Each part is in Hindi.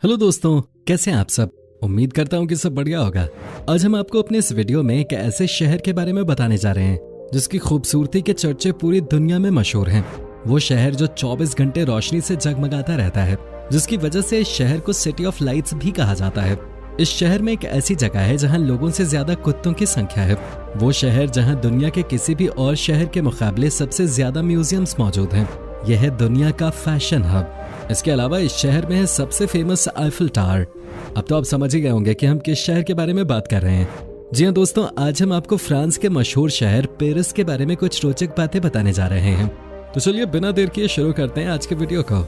हेलो दोस्तों, कैसे हैं आप सब। उम्मीद करता हूँ कि सब बढ़िया होगा। आज हम आपको अपने इस वीडियो में एक ऐसे शहर के बारे में बताने जा रहे हैं जिसकी खूबसूरती के चर्चे पूरी दुनिया में मशहूर हैं। वो शहर जो 24 घंटे रोशनी से जगमगाता रहता है, जिसकी वजह से इस शहर को सिटी ऑफ लाइट्स भी कहा जाता है। इस शहर में एक ऐसी जगह है जहाँ लोगों से ज्यादा कुत्तों की संख्या है। वो शहर जहाँ दुनिया के किसी भी और शहर के मुकाबले सबसे ज्यादा म्यूजियम्स मौजूद हैं। यह है दुनिया का फैशन हब। इसके अलावा इस शहर में है सबसे फेमस आईफिल टावर। अब तो आप समझ ही गए होंगे कि हम किस शहर के बारे में बात कर रहे हैं। जी हाँ दोस्तों, आज हम आपको फ्रांस के मशहूर शहर पेरिस के बारे में कुछ रोचक बातें बताने जा रहे हैं। तो चलिए बिना देर किए शुरू करते हैं आज के वीडियो को।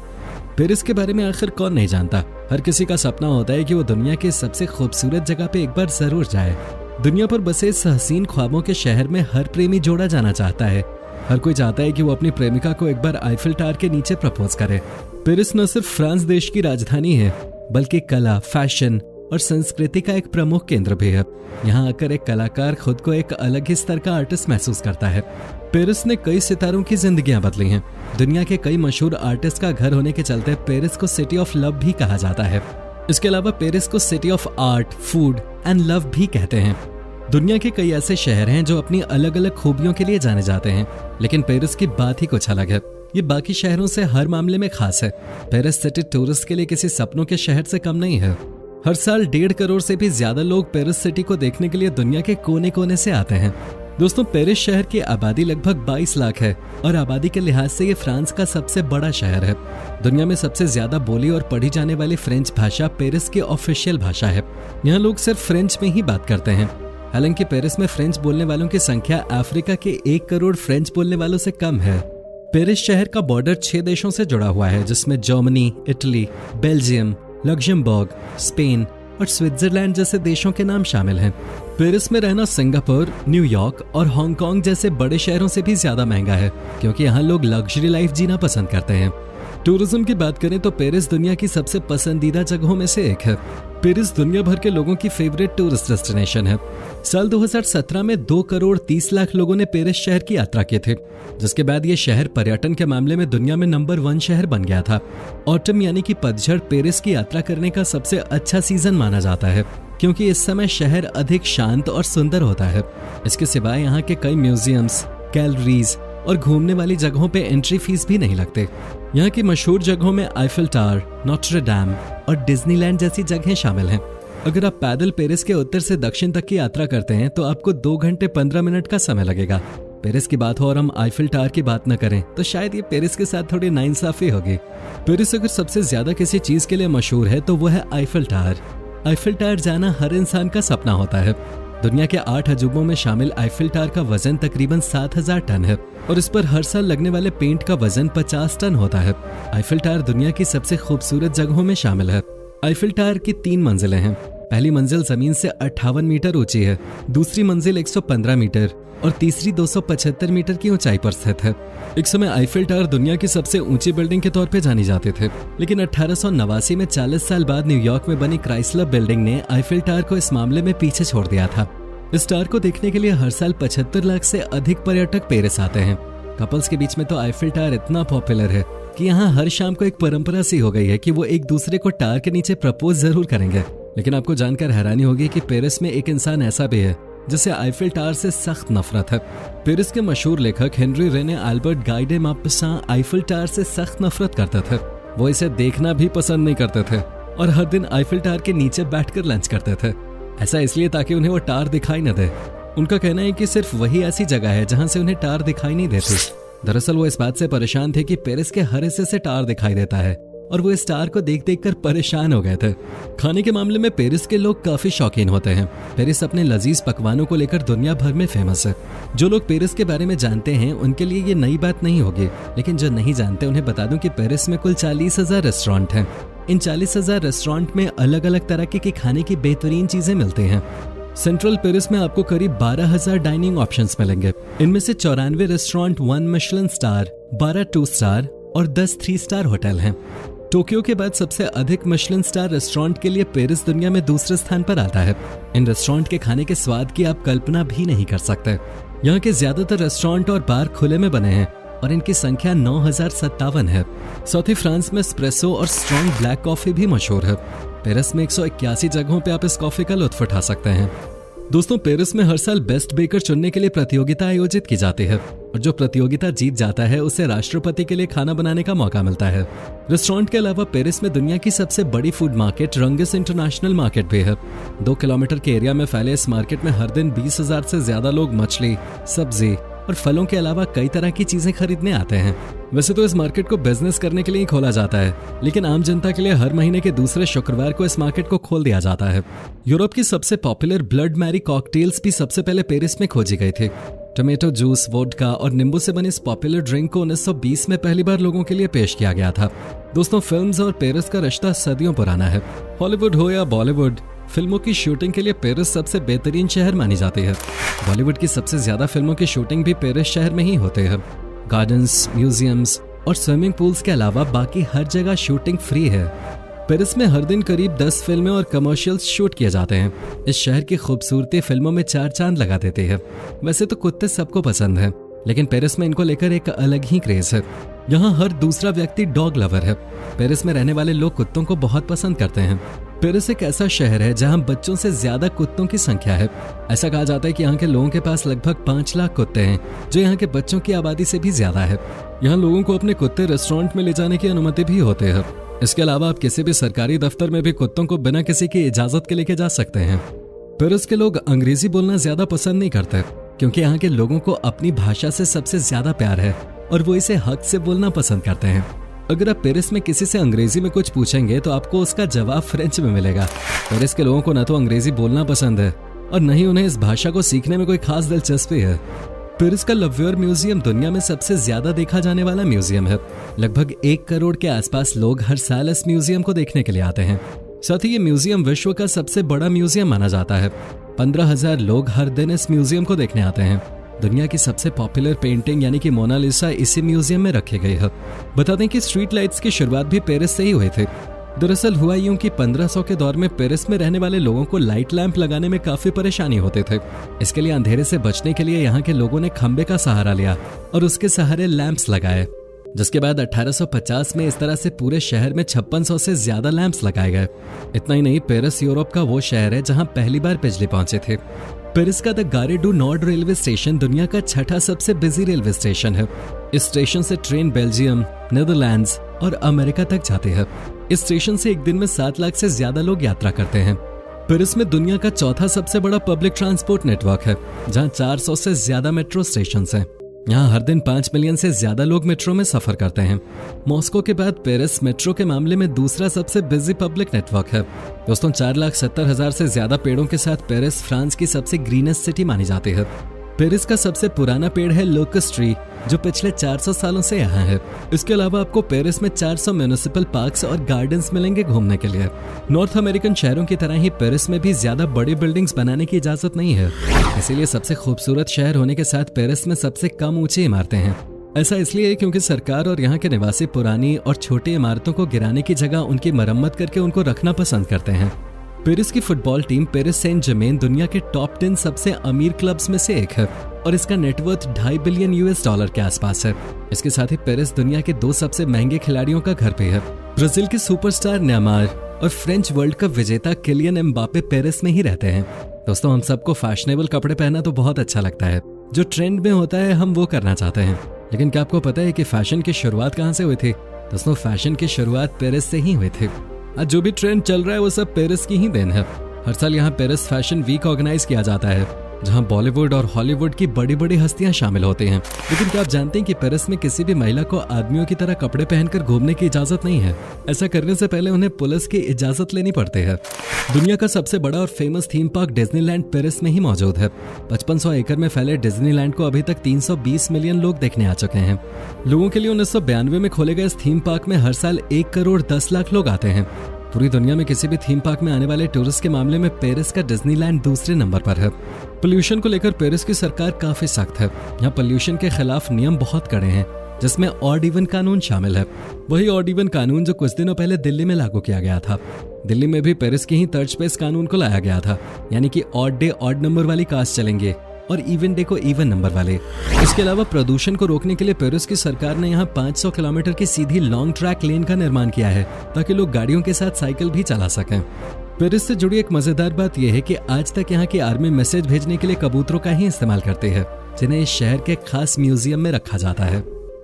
पेरिस के बारे में आखिर कौन नहीं जानता। हर किसी का सपना होता है कि वो दुनिया के सबसे खूबसूरत जगह पे एक बार जरूर जाए। दुनिया पर बसे इस हसीन ख्वाबों के शहर में हर प्रेमी जोड़ा जाना चाहता है। हर कोई चाहता है कि वो अपनी प्रेमिका को एक बार आईफिल टावर के नीचे प्रपोज करे। पेरिस न सिर्फ फ्रांस देश की राजधानी है, बल्कि कला, फैशन और संस्कृति का एक प्रमुख केंद्र भी है। यहाँ आकर एक कलाकार खुद को एक अलग ही स्तर का आर्टिस्ट महसूस करता है। पेरिस ने कई सितारों की जिंदगियां बदली हैं। दुनिया के कई मशहूर आर्टिस्ट का घर होने के चलते पेरिस को सिटी ऑफ लव भी कहा जाता है। इसके अलावा पेरिस को city of art, food and love भी कहते हैं। दुनिया के कई ऐसे शहर हैं जो अपनी अलग अलग खूबियों के लिए जाने जाते हैं, लेकिन पेरिस की बात ही कुछ अलग है। ये बाकी शहरों से हर मामले में खास है। पेरिस सिटी टूरिस्ट के लिए किसी सपनों के शहर से कम नहीं है। हर साल 1.5 करोड़ से भी ज्यादा लोग पेरिस सिटी को देखने के लिए दुनिया के कोने कोने से आते हैं। दोस्तों, पेरिस शहर की आबादी लगभग 22 लाख है और आबादी के लिहाज से ये फ्रांस का सबसे बड़ा शहर है। दुनिया में सबसे ज्यादा बोली और पढ़ी जाने वाली फ्रेंच भाषा पेरिस की ऑफिशियल भाषा है। यहाँ लोग सिर्फ फ्रेंच में ही बात करते हैं। हालांकि पेरिस में फ्रेंच बोलने वालों की संख्या अफ्रीका के 1 करोड़ फ्रेंच बोलने वालों से कम है। पेरिस शहर का बॉर्डर 6 देशों से जुड़ा हुआ है, जिसमें Germany, Italy, Belgium, Luxembourg, Spain और स्विट्जरलैंड जैसे देशों के नाम शामिल हैं। पेरिस में रहना सिंगापुर, न्यूयॉर्क और हांगकांग जैसे बड़े शहरों से भी ज्यादा महंगा है, क्योंकि यहाँ लोग लग्जरी लाइफ जीना पसंद करते हैं। टूरिज्म की बात करें तो पेरिस दुनिया की सबसे पसंदीदा जगहों में से एक है। पेरिस दुनिया भर के लोगों की फेवरेट टूरिस्ट डेस्टिनेशन है। साल 2017 में 2 करोड़ 30 लाख लोगों ने पेरिस शहर की यात्रा की थी, जिसके बाद ये शहर पर्यटन के मामले में दुनिया में नंबर 1 शहर बन गया था। ऑटम यानी कि पतझड़ पेरिस की यात्रा करने का सबसे अच्छा सीजन माना जाता है, क्योंकि इस समय शहर अधिक शांत और सुंदर होता है। इसके सिवाय यहाँ के कई म्यूजियम्स, गैलरीज और घूमने वाली जगहों पे एंट्री फीस भी नहीं लगते। यहाँ की मशहूर जगहों में आईफिल टावर, नोट्रे डैम और डिज्नीलैंड जैसी जगहें शामिल हैं। अगर आप पैदल पेरिस के उत्तर से दक्षिण तक की यात्रा करते हैं तो आपको 2 घंटे 15 मिनट का समय लगेगा। पेरिस की बात हो और हम आईफिल टावर की बात न करें तो शायद ये पेरिस के साथ थोड़ी नाइंसाफी होगी। पेरिस अगर सबसे ज्यादा किसी चीज के लिए मशहूर है तो वो है आईफिल टावर। आईफिल टावर जाना हर इंसान का सपना होता है। दुनिया के 8 अजूबों में शामिल आईफिल टावर का वजन तकरीबन 7000 टन है और इस पर हर साल लगने वाले पेंट का वजन 50 टन होता है। आईफिल टावर दुनिया की सबसे खूबसूरत जगहों में शामिल है। आईफिल टावर की 3 मंजिलें हैं। पहली मंजिल जमीन से 58 मीटर ऊंची है, दूसरी मंजिल 115 मीटर और तीसरी 275 मीटर की ऊंचाई पर स्थित है। एक समय आईफिल टावर दुनिया की सबसे ऊंची बिल्डिंग के तौर पे जानी जाते थे, लेकिन 1889 में 40 साल बाद न्यूयॉर्क में बनी क्राइसलर बिल्डिंग ने आईफिल टावर को इस मामले में पीछे छोड़ दिया था। इस टावर को देखने के लिए हर साल 75 लाख से अधिक पर्यटक पेरिस आते हैं। कपल्स के बीच में तो आईफिल टावर इतना पॉपुलर है कि यहाँ हर शाम को एक परंपरा सी हो गई है कि वो एक दूसरे को टावर के नीचे प्रपोज जरूर करेंगे। लेकिन आपको जानकर हैरानी होगी कि पेरिस में एक इंसान ऐसा भी है जिसे आईफिल टावर से सख्त नफरत है। पेरिस के मशहूर लेखक हेनरी रेने अल्बर्ट गाई डे मॉपसां आईफिल टावर से सख्त नफरत करते थे। वो इसे देखना भी पसंद नहीं करते थे और हर दिन आईफिल टावर के नीचे बैठकर लंच करते थे। ऐसा इसलिए ताकि उन्हें वो टावर दिखाई न दे। उनका कहना है कि सिर्फ वही ऐसी जगह है जहां से उन्हें टावर दिखाई नहीं देती। दरअसल वो इस बात से परेशान थे कि पेरिस के हर हिस्से से टावर दिखाई देता है और वो इस टावर को देख देख कर परेशान हो गए थे। खाने के मामले में पेरिस के लोग काफी शौकीन होते हैं। पेरिस अपने लजीज पकवानों को लेकर दुनिया भर में फेमस है। जो लोग पेरिस के बारे में जानते हैं उनके लिए ये नई बात नहीं होगी, लेकिन जो नहीं जानते उन्हें बता दूं कि पेरिस में कुल 40,000 रेस्टोरेंट हैं। इन 40,000 रेस्टोरेंट में अलग अलग तरह के खाने की बेहतरीन चीजें मिलती हैं। सेंट्रल पेरिस में आपको करीब 12,000 डाइनिंग ऑप्शंस मिलेंगे। इनमें से 94 रेस्टोरेंट 1 मिशेलिन स्टार, 12 2 स्टार और 10 3 स्टार होटल हैं। टोक्यो के बाद सबसे अधिक मिशेलिन स्टार रेस्टोरेंट के लिए पेरिस दुनिया में दूसरे स्थान पर आता है। इन रेस्टोरेंट के खाने के स्वाद की आप कल्पना भी नहीं कर सकते। यहाँ के ज्यादातर रेस्टोरेंट और बार खुले में बने हैं और इनकी संख्या 9057 है। साथ ही फ्रांस में एस्प्रेसो और स्ट्रॉन्ग ब्लैक कॉफी भी मशहूर है। पेरिस में 181 जगहों पे आप इस कॉफी का लुत्फ उठा सकते हैं। दोस्तों, पेरिस में हर साल बेस्ट बेकर चुनने के लिए प्रतियोगिता आयोजित की जाती है और जो प्रतियोगिता जीत जाता है उसे राष्ट्रपति के लिए खाना बनाने का मौका मिलता है। रेस्टोरेंट के अलावा पेरिस में दुनिया की सबसे बड़ी फूड मार्केट रंगिस इंटरनेशनल मार्केट भी है। 2 किलोमीटर के एरिया में फैले इस मार्केट में हर दिन 20,000 से ज्यादा लोग मछली, सब्जी और फलों के अलावा कई तरह की चीजें खरीदने आते हैं। वैसे तो इस मार्केट को बिजनेस करने के लिए ही खोला जाता है, लेकिन आम जनता के लिए हर महीने के दूसरे शुक्रवार को इस मार्केट को खोल दिया जाता है। यूरोप की सबसे पॉपुलर ब्लड मैरी कॉकटेल्स भी सबसे पहले पेरिस में खोजी गई थी। टोमेटो जूस, वोडका और नींबू से बनी इस पॉपुलर ड्रिंक को 1920 में पहली बार लोगों के लिए पेश किया गया था। दोस्तों, फिल्म्स और पेरिस का रिश्ता सदियों पुराना है। हॉलीवुड हो या बॉलीवुड, फिल्मों की शूटिंग के लिए पेरिस सबसे बेहतरीन शहर मानी जाती है। बॉलीवुड की सबसे ज्यादा फिल्मों की शूटिंग भी पेरिस शहर में ही होते हैं। गार्डन्स, म्यूजियम्स और स्विमिंग पूल्स के अलावा बाकी हर जगह शूटिंग फ्री है। पेरिस में हर दिन करीब 10 फिल्में और कमर्शियल्स शूट किए जाते हैं। इस शहर की खूबसूरती फिल्मों में 4 चांद लगा देती है। वैसे तो कुत्ते सबको पसंद हैं, लेकिन पेरिस में इनको लेकर एक अलग ही क्रेज है। यहाँ हर दूसरा व्यक्ति डॉग लवर है। पेरिस में रहने वाले लोग कुत्तों को बहुत पसंद करते हैं। पेरिस एक ऐसा शहर है जहाँ बच्चों से ज्यादा कुत्तों की संख्या है। ऐसा कहा जाता है कि यहाँ के लोगों के पास लगभग 5 लाख कुत्ते हैं, जो यहाँ के बच्चों की आबादी से भी ज्यादा है। यहाँ लोगों को अपने कुत्ते रेस्टोरेंट में ले जाने की अनुमति भी होती है। इसके अलावा आप किसी भी सरकारी दफ्तर में भी कुत्तों को बिना किसी की इजाजत के लेके जा सकते हैं। पेरिस के लोग अंग्रेजी बोलना ज्यादा पसंद नहीं करते, क्योंकि यहाँ के लोगों को अपनी भाषा से सबसे ज्यादा प्यार है और वो इसे हक से बोलना पसंद करते हैं। अगर आप पेरिस में किसी से अंग्रेजी में कुछ पूछेंगे तो आपको उसका जवाब फ्रेंच में मिलेगा। पेरिस के लोगों को न तो अंग्रेजी बोलना पसंद है और न ही उन्हें इस भाषा को सीखने में कोई खास दिलचस्पी है। पेरिस का लव्योर म्यूजियम दुनिया में सबसे ज्यादा देखा जाने वाला म्यूजियम है। लगभग 1 करोड़ के आसपास लोग हर साल इस म्यूजियम को देखने के लिए आते हैं। साथ ही ये म्यूजियम विश्व का सबसे बड़ा म्यूजियम माना जाता है। 15,000 लोग हर दिन इस म्यूजियम को देखने आते हैं। दुनिया की सबसे पॉपुलर पेंटिंग यानी कि मोनालिसा इसी म्यूजियम में रखी गई है। बता दें कि स्ट्रीट लाइट्स की शुरुआत भी पेरिस से ही हुई थी। दरअसल हुआ यूं कि 1500 के दौर में पेरिस में रहने वाले लोगों को लाइट लैंप लगाने में काफी परेशानी होते थे। इसके लिए अंधेरे से बचने के लिए यहाँ के लोगों ने खंबे का सहारा लिया और उसके सहारे लैंप्स लगाए, जिसके बाद 1850 में इस तरह से पूरे शहर में 5600 से ज्यादा लैंप्स लगाए गए। इतना ही नहीं, पेरिस यूरोप का वो शहर है जहाँ पहली बार बिजली पहुंची थी। पेरिस का द गारे डू नॉर्ड रेलवे स्टेशन दुनिया का 6ठा सबसे बिजी रेलवे स्टेशन है। इस स्टेशन से ट्रेन बेल्जियम, नीदरलैंड्स और अमेरिका तक जाती है। इस स्टेशन से एक दिन में 7 लाख से ज्यादा लोग यात्रा करते हैं। पेरिस में दुनिया का 4था सबसे बड़ा पब्लिक ट्रांसपोर्ट नेटवर्क है, जहां 400 से ज्यादा मेट्रो स्टेशन हैं। यहाँ हर दिन 5 मिलियन से ज्यादा लोग मेट्रो में सफर करते हैं। मॉस्को के बाद पेरिस मेट्रो के मामले में दूसरा सबसे बिजी पब्लिक नेटवर्क है। दोस्तों, 4,70,000 से ज्यादा पेड़ों के साथ पेरिस फ्रांस की सबसे ग्रीनेस्ट सिटी मानी जाती है। पेरिस का सबसे पुराना पेड़ है लोकस ट्री, जो पिछले 400 सालों से यहाँ है। इसके अलावा आपको पेरिस में 400 म्युनिसिपल पार्क्स और गार्डन्स मिलेंगे घूमने के लिए। नॉर्थ अमेरिकन शहरों की तरह ही पेरिस में भी ज्यादा बड़ी बिल्डिंग्स बनाने की इजाजत नहीं है। इसीलिए सबसे खूबसूरत शहर होने के साथ पेरिस में सबसे कम ऊंची इमारतें हैं। ऐसा इसलिए क्योंकि सरकार और यहाँ के निवासी पुरानी और छोटी इमारतों को गिराने की जगह उनकी मरम्मत करके उनको रखना पसंद करते हैं। पेरिस की football team Paris Saint Germain दुनिया के टॉप 10 सबसे अमीर क्लब्स में से एक है और इसका नेटवर्थ $2.5 बिलियन के आसपास है। इसके साथ ही पेरिस दुनिया के 2 सबसे महंगे खिलाड़ियों का घर भी है। ब्राजील के सुपरस्टार नेमार और फ्रेंच वर्ल्ड कप विजेता किलियन एम्बापे पेरिस में ही रहते हैं। दोस्तों, हम सबको फैशनेबल कपड़े पहनना तो बहुत अच्छा लगता है। जो ट्रेंड में होता है हम वो करना चाहते हैं। लेकिन क्या आपको पता है कि फैशन की शुरुआत कहाँ से हुई थी? दोस्तों, फैशन की शुरुआत पेरिस से ही हुई थी। आज जो भी ट्रेंड चल रहा है वो सब पेरिस की ही देन है। हर साल यहाँ पेरिस फैशन वीक ऑर्गेनाइज किया जाता है, जहाँ बॉलीवुड और हॉलीवुड की बड़ी बड़ी हस्तियां शामिल होती हैं। लेकिन क्या आप जानते हैं कि पेरिस में किसी भी महिला को आदमियों की तरह कपड़े पहनकर घूमने की इजाजत नहीं है। ऐसा करने से पहले उन्हें पुलिस की इजाजत लेनी पड़ती है। दुनिया का सबसे बड़ा और famous theme park Disneyland Paris में ही मौजूद है। 5500 एकड़ में फैले डिज्नीलैंड को अभी तक 320 मिलियन लोग देखने आ चुके हैं। लोगों के लिए 1992 में खोले गए इस थीम पार्क में हर साल 1 करोड़ 10 लाख लोग आते हैं। पूरी दुनिया में किसी भी थीम पार्क में आने वाले टूरिस्ट के मामले में पेरिस का डिज्नीलैंड दूसरे नंबर पर है। पोल्यूशन को लेकर पेरिस की सरकार काफी सख्त है। यहाँ पोल्यूशन के खिलाफ नियम बहुत कड़े हैं, जिसमें ऑड इवन कानून शामिल है। वही ऑड इवन कानून जो कुछ दिनों पहले दिल्ली में लागू किया गया था। दिल्ली में भी पेरिस की ही तर्ज पे इस कानून को लाया गया था, यानी कि ऑड डे ऑड नंबर वाली कार्स चलेंगे और इवन डे को इवन नंबर वाले। इसके अलावा प्रदूषण को रोकने के लिए पेरिस की सरकार ने यहाँ 500 किलोमीटर की सीधी लॉन्ग ट्रैक लेन का निर्माण किया है ताकि लोग गाड़ियों के साथ साइकिल भी चला सकें। पेरिस से जुड़ी एक मजेदार बात यह है कि आज तक यहाँ की आर्मी मैसेज भेजने के लिए कबूतरों का ही इस्तेमाल करती है, जिन्हें इस शहर के खास म्यूजियम में रखा जाता है।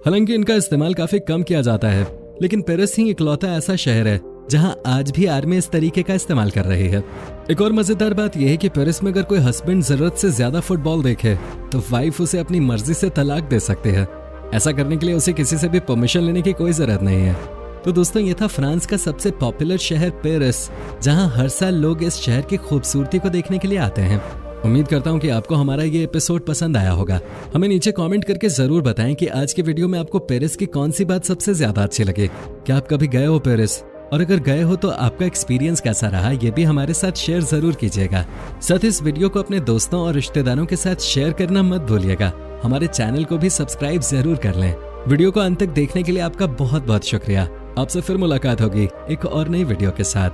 हालांकि इनका इस्तेमाल काफी कम किया जाता है, लेकिन पेरिस ही इकलौता ऐसा शहर है जहां आज भी आर्मी इस तरीके का इस्तेमाल कर रही है। एक और मजेदार बात यह है कि पेरिस में अगर कोई हस्बैंड जरूरत से ज्यादा फुटबॉल देखे तो वाइफ उसे अपनी मर्जी से तलाक दे सकते हैं। ऐसा करने के लिए उसे किसी से भी परमिशन लेने की कोई जरूरत नहीं है। तो दोस्तों, ये था फ्रांस का सबसे पॉपुलर शहर पेरिस, जहां हर साल लोग इस शहर की खूबसूरती को देखने के लिए आते हैं। उम्मीद करता हूं कि आपको हमारा ये एपिसोड पसंद आया होगा। हमें नीचे कमेंट करके जरूर बताएं कि आज के वीडियो में आपको पेरिस की कौन सी बात सबसे ज्यादा अच्छी लगी। क्या आप कभी गए हो पेरिस? और अगर गए हो तो आपका एक्सपीरियंस कैसा रहा, ये भी हमारे साथ शेयर जरूर कीजिएगा। साथ ही इस वीडियो को अपने दोस्तों और रिश्तेदारों के साथ शेयर करना मत भूलिएगा। हमारे चैनल को भी सब्सक्राइब जरूर कर लें। वीडियो को अंत तक देखने के लिए आपका बहुत बहुत शुक्रिया। आपसे फिर मुलाकात होगी एक और नई वीडियो के साथ।